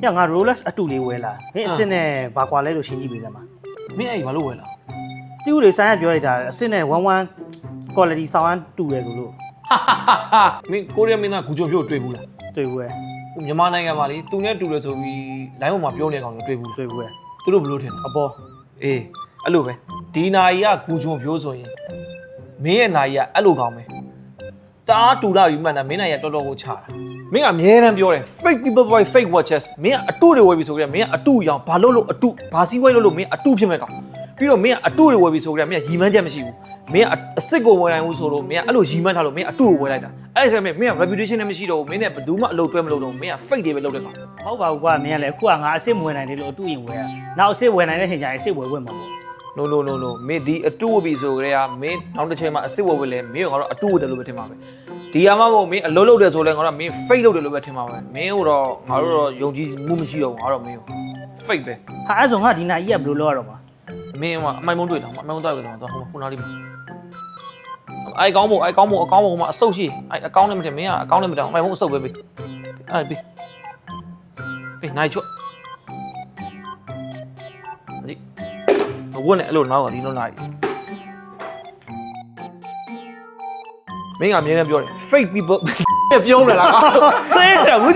ညငါ Rolex အတူလေးဝဲလာမင်းအစ်စ်နဲ့ဘာကွာလဲလို့ရှင်းကြည့်ပေးစမ်းပါမင်းအဲ့ဘာလို့ဝယ်လာတီးဦးလေးဆိုင်ကပြောလိုက်တာအစ်စ်နဲ့11 quality ဆောင်းတူတယ်ဆိုလို့မင်းကိုရီးယားမင်းသားဂူဂျွန်ဖြို့တွေ့ဘူးလားတွေ့ဘူးပဲမြန်မာနိုင်ငံမှာလေသူနဲ့တူတယ်ဆိုပြီး line ပေါ်မှာပြောနေကောင်တွေတွေ့ဘူးတွေ့ဘူးပဲသူတို့ဘလို့ထင်အပေါ်အေးအဲ့လိုပဲဒီနာရီကဂူဂျွန်ဖြို့ဆိုရင်မင်းရဲ့နာရီကအဲ့လိုကောင်းပဲတအားတူလာပြီးမှန်တာမင်းနိုင်ရတော်တော်ကိုချတာမင်းကအမြဲတမ်းပြောတယ် fake people buy fake watches မင်းကအတုတွေဝယ်ပြီဆိုကြတယ်မင်းကအတုရောင်ဘာလို့အတုဘာစီးဝဲလို့မင်းအတုဖြစ်မဲ့ကောင်ပြီးတော့မင်းကအတုတွေဝယ်ပြီဆိုကြတယ်မင်းကရီမန်းချက်မရှိဘူးမင်းကအစ်စ်ကိုဝယ်နိုင်ဘူးဆိုလို့မင်းကအဲ့လိုရီမန်းထားလို့မင်းအတုကိုဝယ်လိုက်တာအဲ့ဒါဆိုရင်မင်းက reputation နဲ့မရှိတော့ဘူးမင်းနဲ့ဘယ်သူမှအလုပ်တွဲမလုပ်တော့ဘူးမင်းက fake တွေပဲလုပ်တဲ့ကောင်ဟုတ်ပါဘူးကွာမင်းကလည်းအခုကငါအစ်စ်မဝယ်နိုင်တယ်လို့အတူရင်ဝယ်ရနောက်အစ်စ်ဝယ်နိုင်တဲ့ချိန်ကျရင်အစ်စ်ဝယ်ဝင်မှာပေါ့noမင်းဒီအတုဝယ်ပြီဆိုကြတဲ့ကမင်းနောက်တစ်ချိန်မှာအစ်စ်ဝယ်လဲမင်းကငါတို့အတုဝယ်တယ်လို့ပဲထင်ပါပဲဒီအမမို့မင်းအလုပ်လုပ်တယ်ဆိုလဲငါတို့မင်း fake လုပ်တယ်လို့ပဲထင်ပါပဲမင်းတို့ငါတို့တော့ယုံကြည်မှုမရှိတော့ဘူးငါတို့မင်း fake ပဲဟာအဲ့ဆိုငါဒီနာကြီးကဘယ်လိုလုပ်ရတော့မှာမင်းကအမိုင်မုံတွေ့တော့အမိုင်မုံတောက်ရတယ်တော့ဟိုခုနားလေးအဲ့ကောင်းမို့အကောင်းမို့မှာအဆုတ်ရှိအဲ့အကောင်းနဲ့မထင်မင်းကအကောင်းနဲ့မတောင်အမိုင်မုံအဆုတ်ပဲပေးအဲ့ပေးနိုင်ချွတ်ဒီဝတ်နဲ့အဲ့လိုနောက်ကဒီလိုလိုက်မင်းကအမြဲတမ်းပြောတယ် fake people ပြောနေလားကွာဆဲတယ်ဘူး